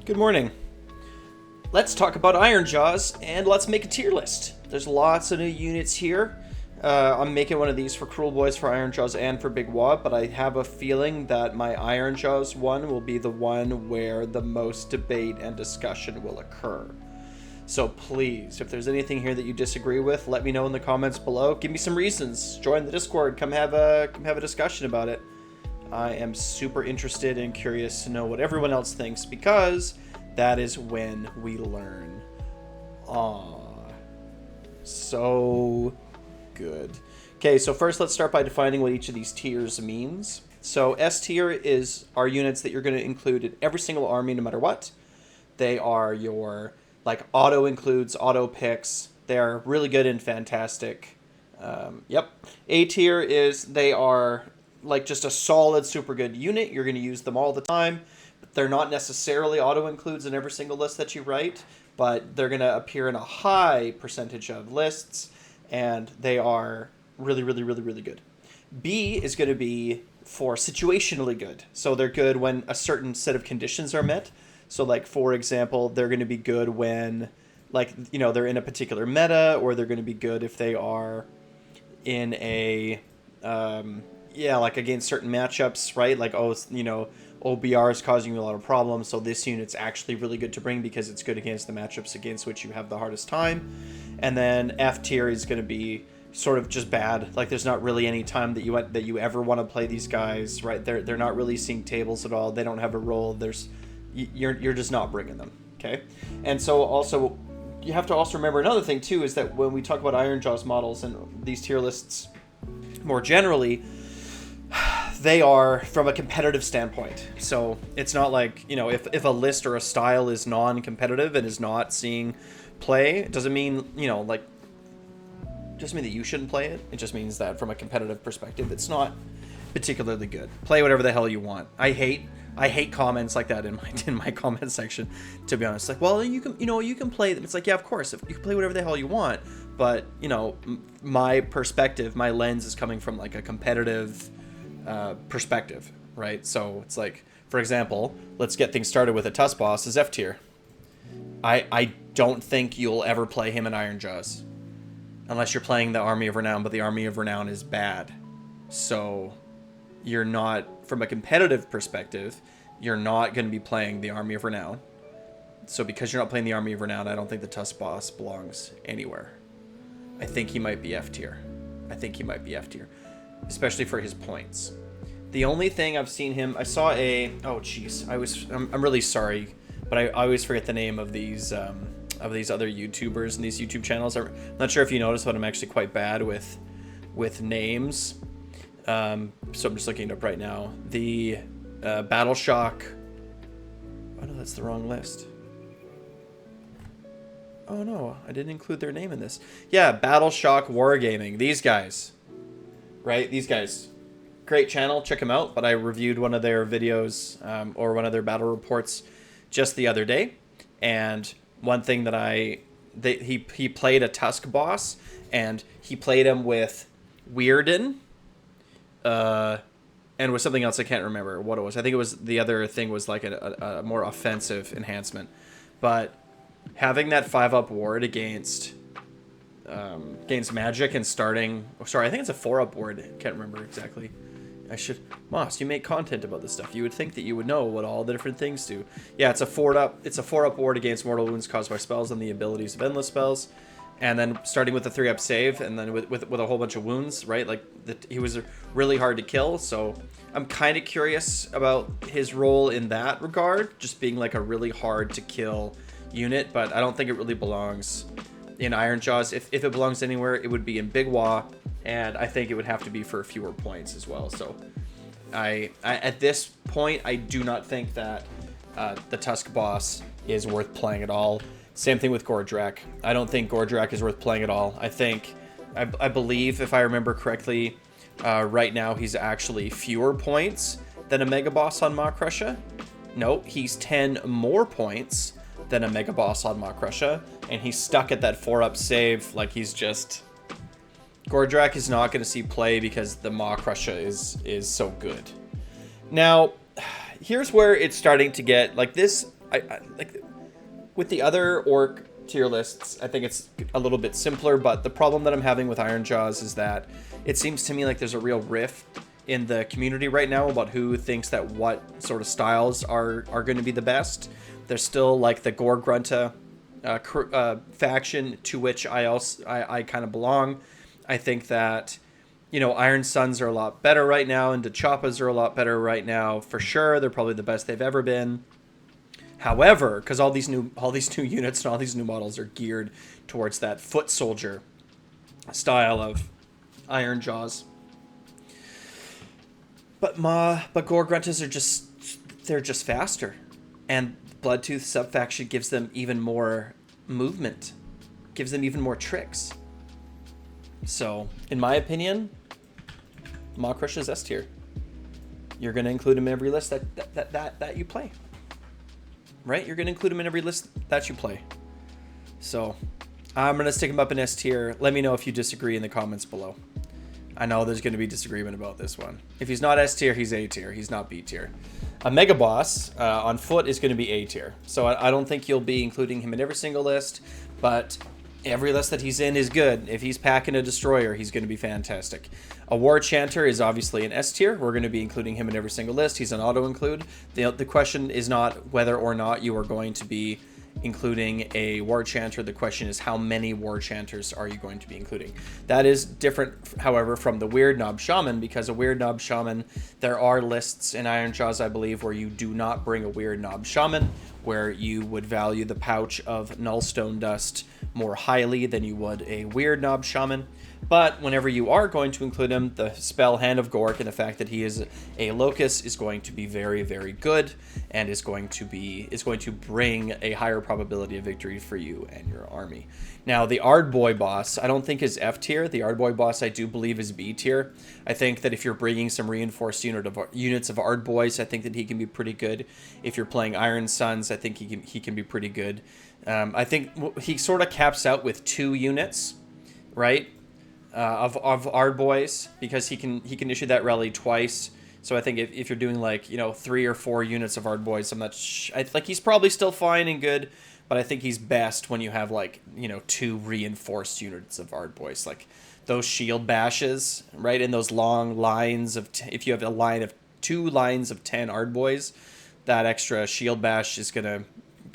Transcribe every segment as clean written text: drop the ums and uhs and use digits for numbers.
Good morning. Let's talk about Ironjawz and let's make a tier list. There's lots of new units here. I'm making one of these for Cruel Boys, for Ironjawz, and for Big Wad, but I have a feeling that my Ironjawz one will be the one where the most debate and discussion will occur. So please, if there's anything here that you disagree with, let me know in the comments below. Give me some reasons. Join the Discord. Come have a discussion about it. I am super interested and curious to know what everyone else thinks, because that is when we learn. So good. Okay, so first let's start by defining what each of these tiers means. So S tier are units that you're going to include in every single army no matter what. They are your, like, auto includes, auto picks. They are really good and fantastic. A tier they are like just a solid, super good unit. You're going to use them all the time. They're not necessarily auto includes in every single list that you write, but they're going to appear in a high percentage of lists, and they are really, really, really, really good. B is going to be for situationally good. So they're good when a certain set of conditions are met. So, like, for example, they're going to be good when, like, you know, they're in a particular meta, or they're going to be good if they are in a, like against certain matchups, right? Like, oh, you know, OBR is causing you a lot of problems, so this unit's actually really good to bring because it's good against the matchups against which you have the hardest time. And then F tier is going to be sort of just bad. Like, there's not really any time that you ever want to play these guys, right? They're not really seeing tables at all. They don't have a role. You're just not bringing them, okay? And so also, you have to also remember another thing too, is that when we talk about Ironjawz models and these tier lists more generally, they are from a competitive standpoint. So it's not like, you know, if a list or a style is non-competitive and is not seeing play, it doesn't mean, you know, like, doesn't mean that you shouldn't play it. It just means that from a competitive perspective, it's not particularly good. Play whatever the hell you want. I hate comments like that in my comment section, to be honest. Like, well, you can play them. It's like, yeah, of course, if you can play whatever the hell you want, but, you know, my perspective, my lens is coming from like a competitive perspective, right? So it's like, for example, let's get things started with a Tusk boss as F tier. I don't think you'll ever play him in Ironjawz unless you're playing the Army of Renown, but the Army of Renown is bad. So you're not, from a competitive perspective, you're not going to be playing the Army of Renown. So because you're not playing the Army of Renown, I don't think the Tusk boss belongs anywhere. I think he might be F tier. Especially for his points. The only thing I've seen him, I saw I'm really sorry, but I always forget the name of these other YouTubers and these YouTube channels. I'm not sure if you noticed, but I'm actually quite bad with names. So I'm just looking it up right now. The Battle Shock. Oh no, that's the wrong list. Oh no, I didn't include their name in this. Yeah, Battle Shock Wargaming. These guys. Right? These guys. Great channel. Check them out. But I reviewed one of their videos, or one of their battle reports just the other day. And one thing that he played a Tusk boss, and he played him with Weirden, and with something else I can't remember what it was. I think it was, the other thing was like a more offensive enhancement. But having that 5-up ward against magic and starting, I think it's a 4-up ward. I can't remember exactly. Moss, you make content about this stuff. You would think that you would know what all the different things do. Yeah, it's a 4-up ward against mortal wounds caused by spells and the abilities of endless spells. And then starting with a 3-up save, and then with a whole bunch of wounds, right? Like, he was really hard to kill, so I'm kind of curious about his role in that regard, just being like a really hard to kill unit, but I don't think it really belongs in Ironjawz. If it belongs anywhere, it would be in Big Wah, and I think it would have to be for fewer points as well. So I at this point, I do not think that the Tusk boss is worth playing at all. Same thing with Gordrakk. I don't think Gordrakk is worth playing at all. I believe, if I remember correctly, right now he's actually fewer points than a Mega Boss on Maw-Krusha. No, he's 10 more points than a Mega Boss on Maw-Krusha, and he's stuck at that 4-up save. Like, he's just... Gordrakk is not going to see play because the Maw-Krusha is so good. Now, here's where it's starting to get... Like, this I like with the other orc tier lists, I think it's a little bit simpler, but the problem that I'm having with Ironjawz is that it seems to me like there's a real rift in the community right now about who thinks that what sort of styles are going to be the best. There's still like the Gore-grunta faction, to which I kind of belong. I think that, you know, Iron Suns are a lot better right now, and Dachappas are a lot better right now for sure. They're probably the best they've ever been. However, because all these new units and all these new models are geared towards that foot soldier style of Ironjawz. But Gore-gruntas are just faster, and Bloodtooth subfaction gives them even more movement, gives them even more tricks. So, in my opinion, Maw-Krusha is S tier. You're going to include him in every list that you play. Right? You're going to include him in every list that you play. So, I'm going to stick him up in S tier. Let me know if you disagree in the comments below. I know there's going to be disagreement about this one. If he's not S tier, he's A tier. He's not B tier. A Mega Boss on foot is going to be A tier. So I don't think you'll be including him in every single list, but every list that he's in is good. If he's packing a Destroyer, he's going to be fantastic. A War Chanter is obviously an S tier. We're going to be including him in every single list. He's an auto-include. The question is not whether or not you are going to be including a War Chanter. The question is how many War Chanters are you going to be including? That is different, however, from the Weird Knob Shaman, because a Weird Knob Shaman, there are lists in Ironjawz, I believe, where you do not bring a Weird Knob Shaman, where you would value the pouch of Nullstone Dust more highly than you would a Weird Knob Shaman. But whenever you are going to include him, the spell Hand of Gork and the fact that he is a Locust is going to be very, very good, and is going to bring a higher probability of victory for you and your army. Now, the Ardboy boss, I don't think is F tier. The Ardboy boss, I do believe, is B tier. I think that if you're bringing some reinforced units of Ardboys, I think that he can be pretty good. If you're playing Iron Suns, I think he can be pretty good. I think he sort of caps out with 2 units, right? Of Ardboys, because he can issue that rally twice. So I think if you're doing like, you know, 3 or 4 units of Ardboys, I'm not like he's probably still fine and good, but I think he's best when you have like, you know, 2 reinforced units of Ardboys, like those shield bashes, right? And those long lines of if you have a line of 2 lines of 10 Ardboys, that extra shield bash is gonna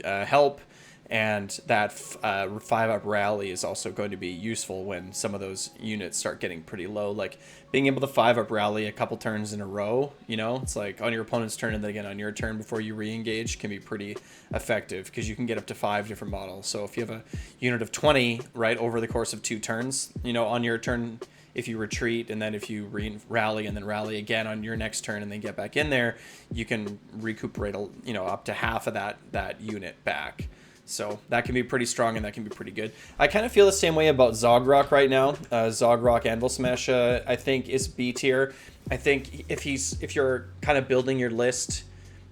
help. And that 5-up rally is also going to be useful when some of those units start getting pretty low. Like being able to 5-up rally a couple turns in a row, you know, it's like on your opponent's turn and then again on your turn before you re-engage can be pretty effective, because you can get up to 5 different models. So if you have a unit of 20, right, over the course of 2 turns, you know, on your turn, if you retreat and then if you rally and then rally again on your next turn and then get back in there, you can recuperate, you know, up to half of that unit back. So that can be pretty strong and that can be pretty good. I kind of feel the same way about Zogrok right now. Zogrok Anvil Smash, I think, is B tier. I think if you're kind of building your list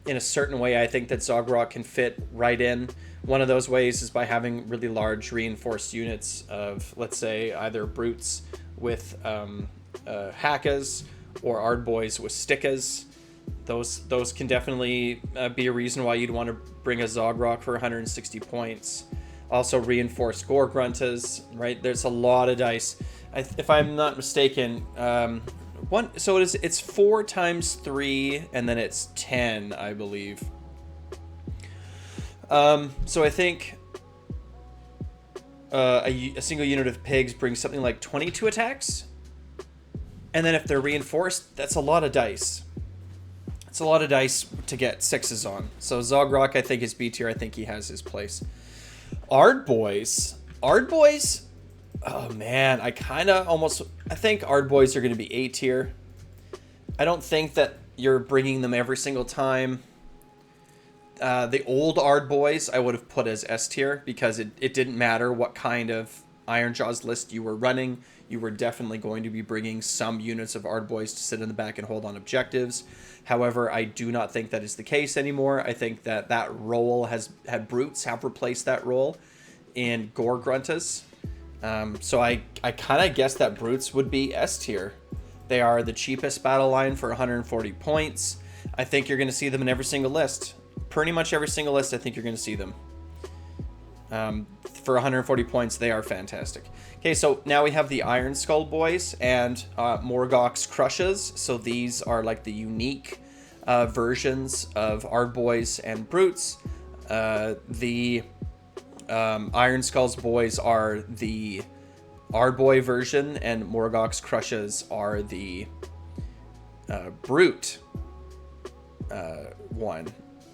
in a certain way, I think that Zogrok can fit right in. One of those ways is by having really large reinforced units of, let's say, either Brutes with Hakkas or Ardboys with Stickas. Those can definitely be a reason why you'd want to bring a Zogrok for 160 points. Also reinforced Gore-gruntas, right? There's a lot of dice. If I'm not mistaken, so it's 4 times 3 and then it's 10, I believe. So I think a single unit of pigs brings something like 22 attacks, and then if they're reinforced, that's a lot of dice. It's a lot of dice to get 6s on. So Zogrok, I think, is B tier. I think he has his place. Ardboys, oh man, I think Ardboys are going to be A tier. I don't think that you're bringing them every single time. The old Ardboys I would have put as S tier, because it didn't matter what kind of Ironjawz list you were running. You were definitely going to be bringing some units of Ardboys to sit in the back and hold on objectives. However, I do not think that is the case anymore. I think that role Brutes have replaced that role in Gore-gruntas. So I kind of guess that Brutes would be S tier. They are the cheapest battle line for 140 points. I think you're going to see them in every single list. pretty much every single list, I think you're going to see them. For 140 points, they are fantastic. Okay, so now we have the Iron Skull boys and Morgoth's Crushes. So these are like the unique versions of Ardboys and Brutes. The Iron Skull's boys are the Ardboy version, and Morgoth's Crushes are the Brute one.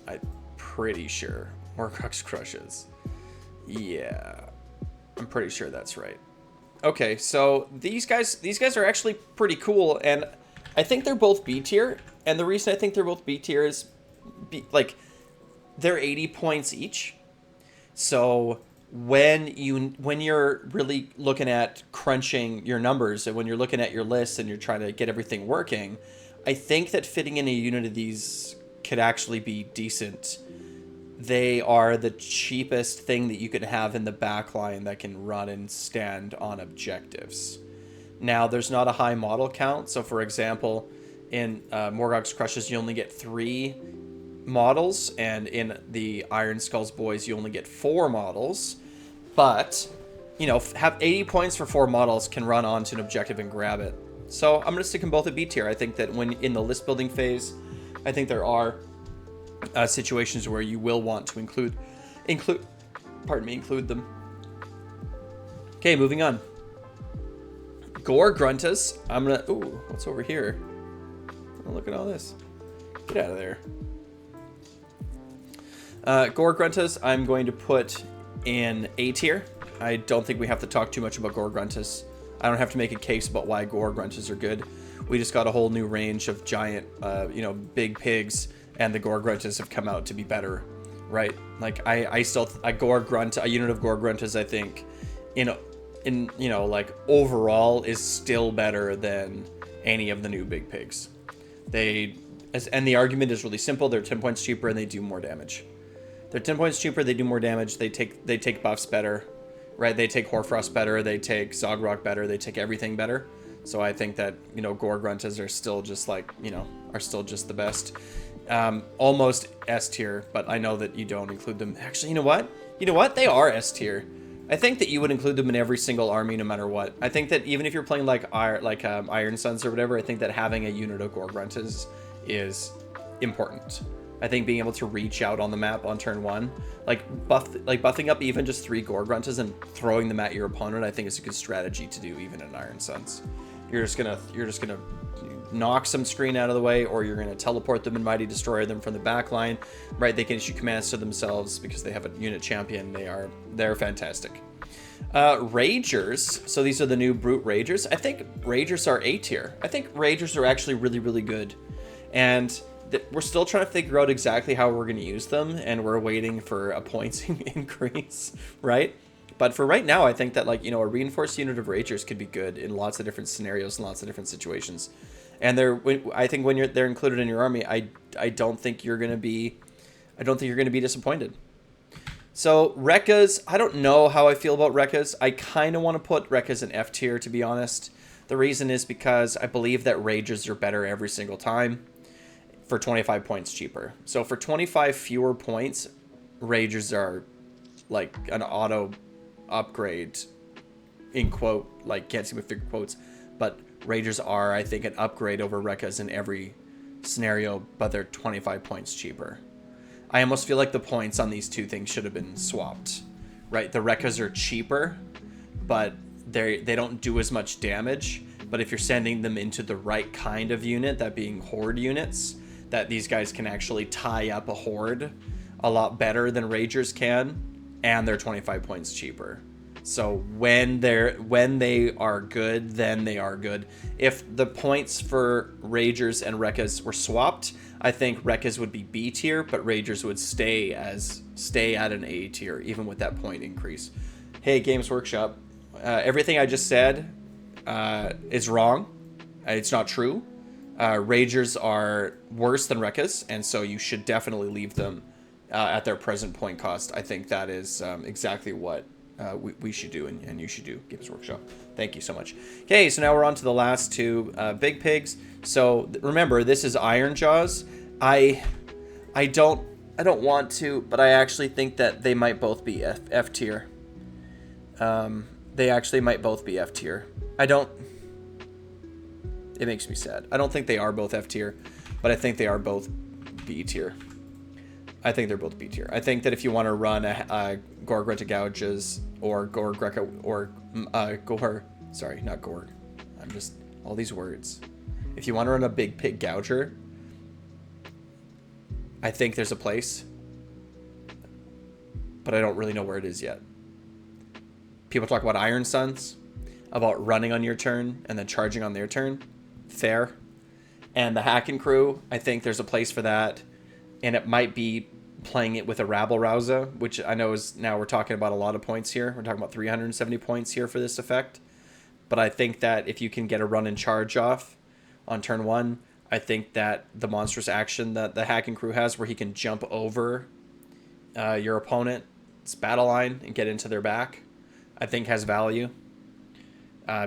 I'm pretty sure. Morgoth's Crushes. Yeah, I'm pretty sure that's right. Okay, so these guys are actually pretty cool, and I think they're both B tier. And the reason I think they're both B tier is, they're 80 points each. So when you're really looking at crunching your numbers, and when you're looking at your list and you're trying to get everything working, I think that fitting in a unit of these could actually be decent. They are the cheapest thing that you could have in the backline that can run and stand on objectives. Now, there's not a high model count. So, for example, in Morgoth's Crushes, you only get 3 models. And in the Iron Skull's Boys, you only get 4 models. But, you know, have 80 points for 4 models can run onto an objective and grab it. So, I'm going to stick them both at B tier. I think that when in the list building phase, I think there are situations where you will want to include them. Okay, moving on. Gore-gruntas. I'm gonna. Ooh, what's over here? Oh, look at all this. Get out of there. Gore-gruntas, I'm going to put in A tier. I don't think we have to talk too much about Gore-gruntas. I don't have to make a case about why Gore-gruntas are good. We just got a whole new range of giant, big pigs. And the Gore-gruntas have come out to be better, right? Like I still a unit of Gore-gruntas, I think, overall is still better than any of the new big pigs. And the argument is really simple. They're 10 points cheaper and they do more damage. They're 10 points cheaper. They do more damage. They take buffs better, right? They take Hoarfrost better. They take Zogrock better. They take everything better. So I think that Gore-gruntas are still just the best. Almost S tier, but I know that you don't include them. Actually, you know what? They are S tier. I think that you would include them in every single army, no matter what. I think that even if you're playing Iron Suns or whatever, I think that having a unit of Gore-gruntas is important. I think being able to reach out on the map on turn 1, buffing up even just 3 Gore-gruntas and throwing them at your opponent, I think is a good strategy to do even in Iron Suns. You're just gonna knock some screen out of the way, or you're going to teleport them and Mighty Destroyer them from the back line, right? They can issue commands to themselves because they have a unit champion. They're fantastic. Ragers. So these are the new Brute Ragers. I think Ragers are A tier. I think Ragers are actually really, really good. And we're still trying to figure out exactly how we're going to use them, and we're waiting for a points increase, right? But for right now, I think that a reinforced unit of Ragers could be good in lots of different scenarios and lots of different situations. And I think when they're included in your army, I don't think you're gonna be disappointed. So Rekkas, I don't know how I feel about Rekkas. I kind of want to put Rekkas in F tier, to be honest. The reason is because I believe that Ragers are better every single time for 25 points cheaper. So for 25 fewer points, Ragers are like an auto upgrade, in quote, can't see my figure quotes, but Ragers are, I think, an upgrade over Rekkas in every scenario, but they're 25 points cheaper. I almost feel like the points on these two things should have been swapped, right? The Rekkas are cheaper, but they don't do as much damage. But if you're sending them into the right kind of unit, that being horde units, that these guys can actually tie up a horde a lot better than Ragers can, and they're 25 points cheaper. So when they are good, then they are good. If the points for Ragers and Rekkas were swapped, I think Rekkas would be B tier, but Ragers would stay at an A tier, even with that point increase. Hey, Games Workshop, everything I just said is wrong. It's not true. Ragers are worse than Rekkas, and so you should definitely leave them at their present point cost. I think that is exactly what we should do, and you should do, Games Workshop. Thank you so much. Okay, so now we're on to the last two big pigs. So remember, this is Ironjawz. I don't I don't want to, but I actually think that they might both be F tier. They actually might both be F tier. I don't... It makes me sad. I don't think they are both F tier, but I think they are both B tier. I think they're both B tier. I think that if you want to run a Gore-gruntas or Gordrakk or Gore... Sorry, not Gore. I'm just... All these words. If you want to run a big pig gouger, I think there's a place, but I don't really know where it is yet. People talk about Iron Suns, about running on your turn and then charging on their turn. Fair. And the Hacking Crew, I think there's a place for that. And it might be playing it with a Rabble Rouser, which I know is now we're talking about a lot of points here. We're talking about 370 points here for this effect. But I think that if you can get a run and charge off on turn 1, I think that the monstrous action that the Hacking Crew has where he can jump over your opponent's battle line and get into their back, I think has value.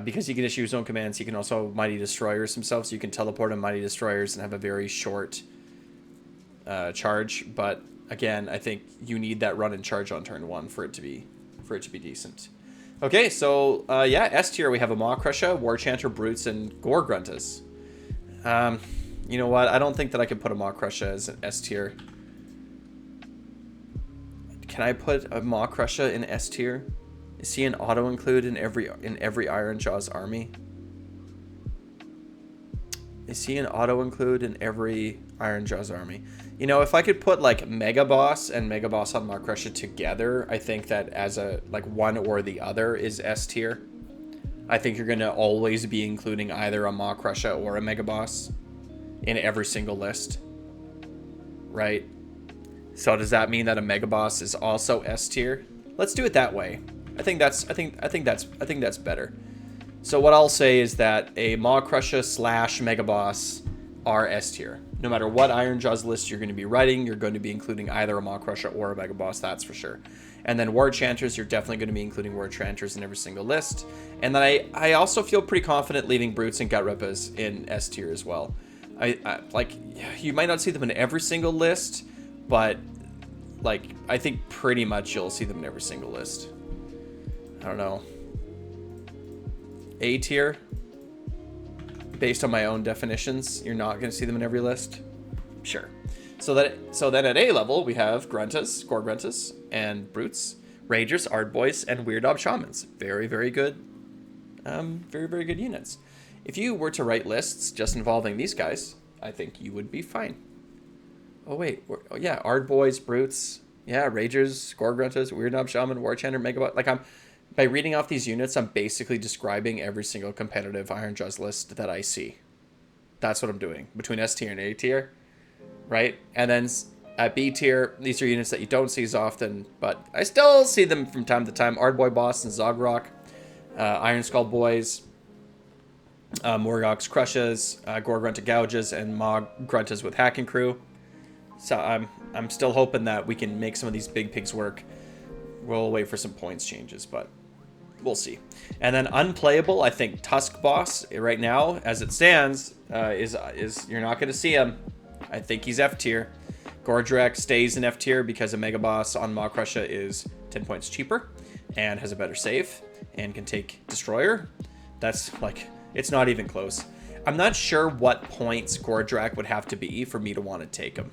Because he can issue his own commands, he can also Mighty Destroyers himself, so you can teleport him Mighty Destroyers and have a very short charge. But again, I think you need that run and charge on turn 1 for it to be decent. Okay, so yeah, S tier we have a Maw Crusher, War Chanter, Brutes, and Gore-gruntas. You know what? I don't think that I can put a Maw Crusher as an S tier. Can I put a Maw Crusher in S tier? Is he an auto include in every Ironjawz army? Is he an auto include in every Ironjawz army? You know, if I could put like Mega Boss and Mega Boss on Maw Crusher together, I think that as a like one or the other is S tier. I think you're gonna always be including either a Maw Crusher or a Mega Boss in every single list, right? So does that mean that a Mega Boss is also S tier? Let's do it that way. I think that's better. So what I'll say is that a Maw Crusher / Mega Boss are S tier. No matter what Ironjawz list you're going to be writing, you're going to be including either a Maw Crusher or a Mega Boss, that's for sure. And then War Chanters, you're definitely going to be including War Chanters in every single list. And then I also feel pretty confident leaving Brutes and Gut Rippas in S tier as well. I like, you might not see them in every single list, but like I think pretty much you'll see them in every single list. I don't know. A tier, based on my own definitions, you're not going to see them in every list. Sure. So then at A level we have Gruntas, Gore-gruntas, and Brutes, Ragers, Ardboys, and Weird Shamans. Very, very good. Very, very good units. If you were to write lists just involving these guys, I think you would be fine. Oh wait, oh yeah, Ardboys, Brutes, yeah, Ragers, Gore-gruntas, Weird Shaman, War Chanter, Megabot. Like by reading off these units, I'm basically describing every single competitive Ironjawz list that I see. That's what I'm doing between S tier and A tier, right? And then at B tier, these are units that you don't see as often, but I still see them from time to time. Ardboy Boss and Zogrok, Iron Skull Boys, Morgox Crushes, Gore-grunta Gouges, and Maw Gruntas with Hacking Crew. So I'm still hoping that we can make some of these big pigs work. We'll wait for some points changes, but we'll see. And then unplayable, I think Tusk Boss right now, as it stands, is you're not going to see him. I think he's F tier. Gordrakk stays in F tier because a Mega Boss on Maw Crusher is 10 points cheaper and has a better save and can take Destroyer. That's like, it's not even close. I'm not sure what points Gordrakk would have to be for me to want to take him.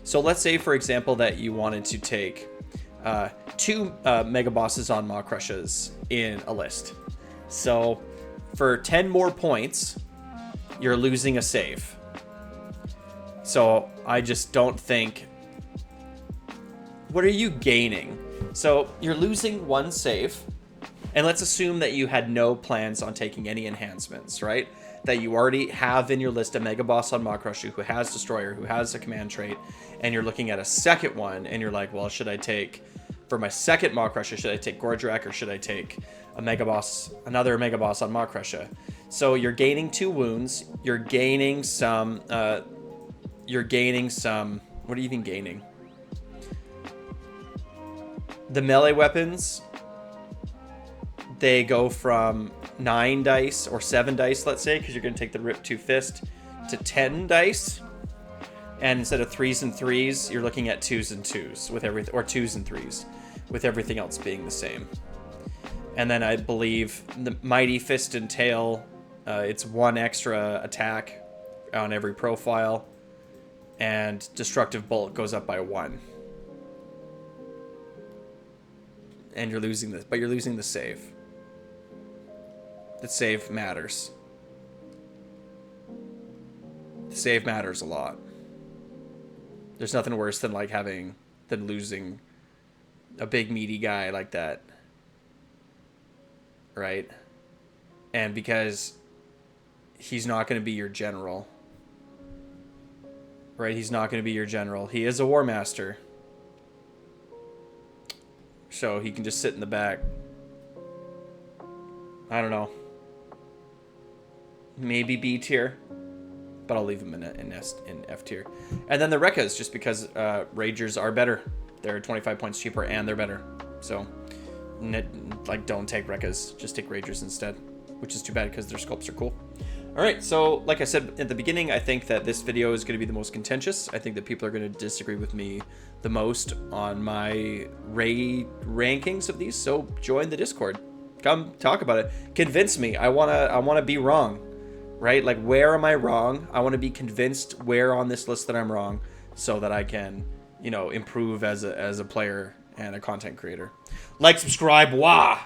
So let's say, for example, that you wanted to take 2 Mega Bosses on Maw Crushers in a list. So for 10 more points, you're losing a save. So I just don't think... What are you gaining? So you're losing 1 save. And let's assume that you had no plans on taking any enhancements, right? That you already have in your list a Mega Boss on Maw Crusher who has Destroyer, who has a command trait, and you're looking at a second one, and you're like, well, should I take... For my second Maw Crusher, should I take Gordrakk or should I take a Mega Boss, another Mega Boss on Maw Crusher? So you're gaining 2 wounds. You're gaining some... What are you even gaining? The melee weapons, they go from 9 dice or 7 dice, let's say, because you're going to take the Rip 2 Fist, to 10 dice. And instead of 3s and 3s, you're looking at 2s and 2s with everything, or 2s and 3s, with everything else being the same. And then I believe the Mighty Fist and Tail, it's 1 extra attack on every profile, and Destructive Bolt goes up by 1. And you're losing this, but you're losing the save. The save matters. The save matters a lot. There's nothing worse than than losing a big meaty guy like that. Right? And because he's not going to be your general. Right? He's not going to be your general. He is a War Master. So he can just sit in the back. I don't know. Maybe B tier. But I'll leave him in F tier. And then the Reakers, just because Ragers are better. They're 25 points cheaper and they're better. So, don't take Reakers. Just take Ragers instead. Which is too bad because their sculpts are cool. Alright, so like I said at the beginning, I think that this video is going to be the most contentious. I think that people are going to disagree with me the most on my raid rankings of these. So join the Discord. Come talk about it. Convince me. I wanna be wrong. Right? Like, where am I wrong? I want to be convinced where on this list that I'm wrong so that I can, improve as a player and a content creator. Like, subscribe, wah!